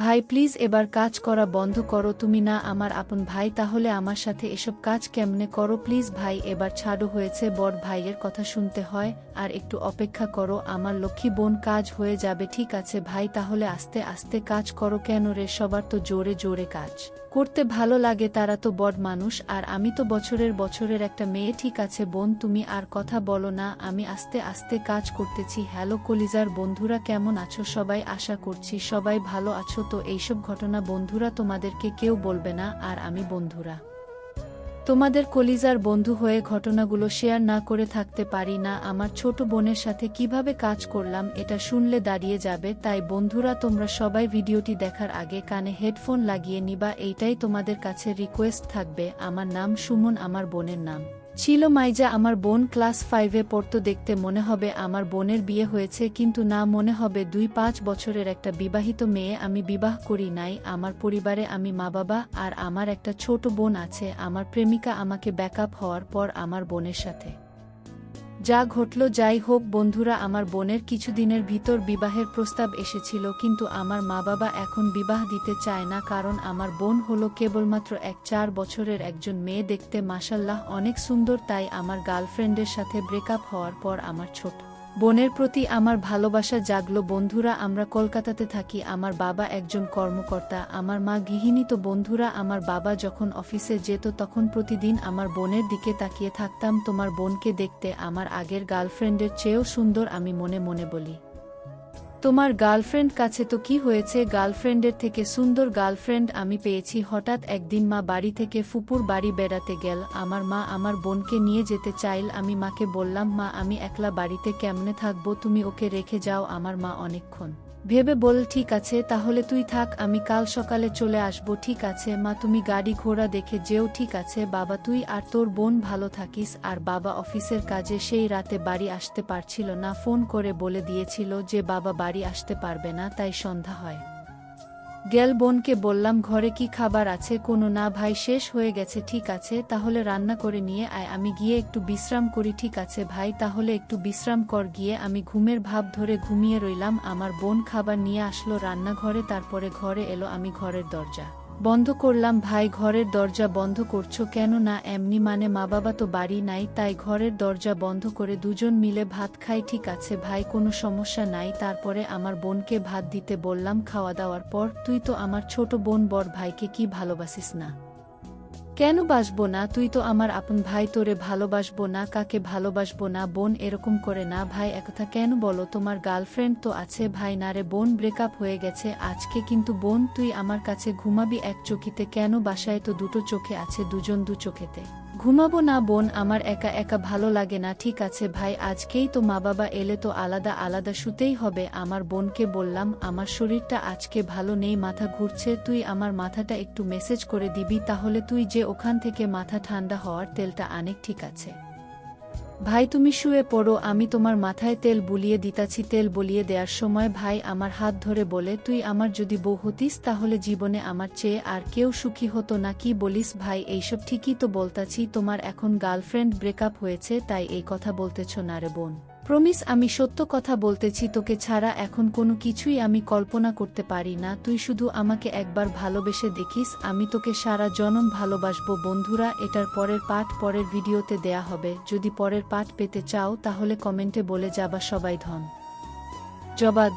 ভাই প্লিজ এবার কাজ করা বন্ধ করো, তুমি না আমার আপন ভাই, তাহলে আমার সাথে এসব কাজ কেমনে করো? প্লিজ ভাই এবার ছাড়ো, হয়েছে, বড় ভাইয়ের কথা শুনতে হয়, আর একটু অপেক্ষা করো আমার লক্ষ্মী বোন, কাজ হয়ে যাবে। ঠিক আছে ভাই, তাহলে আস্তে আস্তে কাজ করো। কেন রে, সবার তো জোরে জোরে কাজ করতে ভালো লাগে, তারা তো বড় মানুষ, আর আমি তো বছরের একটা মেয়ে। ঠিক আছে বোন, তুমি আর কথা বলো না, আমি আস্তে আস্তে কাজ করতেছি। হ্যালো কলিজার বন্ধুরা, কেমন আছো সবাই? আশা করছি সবাই ভালো আছো। তো এইসব ঘটনা বন্ধুরা তোমাদেরকে কেউ বলবে না, আর আমি বন্ধুরা তোমাদের কলিজার বন্ধু হয়ে ঘটনাগুলো শেয়ার না করে থাকতে পারি না। আমার ছোট বোনের সাথে কিভাবে কাজ করলাম এটা শুনলে দাঁড়িয়ে যাবে, তাই বন্ধুরা তোমরা সবাই ভিডিওটি দেখার আগে কানে হেডফোন লাগিয়ে নিবা, এইটাই তোমাদের কাছে রিকোয়েস্ট থাকবে। আমার নাম সুমন, আমার বোনের নাম ছিল মাইজা। আমার বোন ক্লাস 5-এ পড়তো, দেখতে মনে হবে আমার বোনের বিয়ে হয়েছে, কিন্তু না, মনে হবে 2-5 বছরের একটা বিবাহিত মেয়ে। আমি বিবাহ করি নাই, আমার পরিবারে আমি মা বাবা আর আমার একটা ছোট বোন আছে। আমার প্রেমিকা আমাকে ব্যাকআপ হওয়ার পর আমার বোনের সাথে যা ঘটল, যাই হোক বন্ধুরা, আমার বোনের কিছুদিনের ভিতর বিবাহের প্রস্তাব এসেছিল, কিন্তু আমার মা বাবা এখন বিবাহ দিতে চায় না, কারণ আমার বোন হলো কেবলমাত্র 4 বছরের একজন মেয়ে, দেখতে মাশাল্লাহ অনেক সুন্দর। তাই আমার গার্লফ্রেন্ডের সাথে ব্রেকআপ হওয়ার পর আমার ছোট বোনের প্রতি আমার ভালোবাসা জাগলো। বন্ধুরা, আমরা কলকাতাতে থাকি, আমার বাবা একজন কর্মকর্তা, আমার মা গৃহিণী। তো বন্ধুরা, আমার বাবা যখন অফিসে যেত তখন প্রতিদিন আমার বোনের দিকে তাকিয়ে থাকতাম, তোমার বোনকে দেখতে আমার আগের গার্লফ্রেন্ডের চেয়েও সুন্দর। আমি মনে মনে বলি, তোমার গার্লফ্রেন্ড কাছে তো কি হয়েছে, গার্লফ্রেন্ডের থেকে সুন্দর গার্লফ্রেন্ড আমি পেয়েছি। হঠাৎ একদিন মা বাড়ি থেকে ফুপুর বাড়ি বেড়াতে গেল, আমার মা আমার বোনকে নিয়ে যেতে চাইল। আমি মাকে বললাম, মা আমি একলা বাড়িতে কেমনে থাকবো, তুমি ওকে রেখে যাও। আমার মা অনেকক্ষণ ভেবে বল, ঠিক আছে তাহলে তুই থাক, আমি কাল সকালে চলে আসবো। ঠিক আছে মা, তুমি গাড়ি ঘোড়া দেখে যেও। ঠিক আছে বাবা, তুই আর তোর বোন ভালো থাকিস। আর বাবা অফিসের কাজে সেই রাতে বাড়ি আসতে পারছিল না, ফোন করে বলে দিয়েছিল যে বাবা বাড়ি আসতে পারবে না, তাই সন্ধ্যা হয় গেল। বোনকে বললাম, ঘরে কি খাবার আছে? কোনো না ভাই, শেষ হয়ে গেছে। ঠিক আছে তাহলে রান্না করে নিয়ে আয়, আমি গিয়ে একটু বিশ্রাম করি। ঠিক আছে ভাই, তাহলে একটু বিশ্রাম কর গিয়ে। আমি ঘুমের ভাব ধরে ঘুমিয়ে রইলাম। আমার বোন খাবার নিয়ে আসলো রান্নাঘরে, তারপরে ঘরে এলো। আমি ঘরের দরজা বন্ধ করলাম। ভাই ঘরের দরজা বন্ধ করছো কেন? না এমনি, মানে মা বাবা তো বাড়ি নাই, তাই ঘরের দরজা বন্ধ করে দুজন মিলে ভাত খাই। ঠিক আছে ভাই, কোনো সমস্যা নাই। তারপরে আমার বোনকে ভাত দিতে বললাম। খাওয়া দাওয়ার পর, তুই তো আমার ছোট বোন, বড় ভাইকে কি ভালোবাসিস না? কেন বাসবো না, তুই তো আমার আপন ভাই, তোরে ভালোবাসবো না? কাকে ভালোবাসবো না? বোন এরকম করে না ভাই, একথা কেন বলো? তোমার গার্লফ্রেন্ড তো আছে। ভাই না রে বোন, ব্রেকআপ হয়ে গেছে আজকে। কিন্তু বোন তুই আমার কাছে ঘুমাবি এক চোখিতে কেন? বাসায় তো দুটো চোখে আছে, দুজন দু চোখেতে ঘুমাবো না বোন, আমার একা একা ভালো লাগে না। ঠিক আছে ভাই, আজকেই তো মা বাবা এলে, তো আলাদা আলাদা শুতেই হবে। আমার বোনকে বললাম, আমার শরীরটা আজকে ভালো নেই, মাথা ঘুরছে, তুই আমার মাথাটা একটু মেসেজ করে দিবি, তাহলে তুই যে ওখান থেকে মাথা ঠান্ডা হওয়ার তেলটা আনেক। ঠিক আছে ভাই, তুমি শুয়ে পড়ো, আমি তোমার মাথায় তেল বুলিয়ে দিতাছি। তেল বলিয়ে দেওয়ার সময় ভাই আমার হাত ধরে বলে, তুই আমার যদি বউ হতিস তাহলে জীবনে আমার চেয়ে আর কেউ সুখী হতো না। কি বলিস ভাই? এইসব ঠিকই তো বলতাছি, তোমার এখন গার্লফ্রেন্ড ব্রেকআপ হয়েছে তাই এই কথা বলতেছ না রে বোন। প্রমিস আমি সত্য কথা বলতেছি, তোকে ছাড়া এখন কোনো কিছুই আমি কল্পনা করতে পারি না। তুই শুধু আমাকে একবার ভালোবেসে দেখিস, আমি তোকে সারা জনম ভালোবাসবো। বন্ধুরা, এটার পরের পার্ট পরের ভিডিওতে দেয়া হবে। যদি পরের পার্ট পেতে চাও তাহলে কমেন্টে বলে যাবা সবাই। ধন্যবাদ।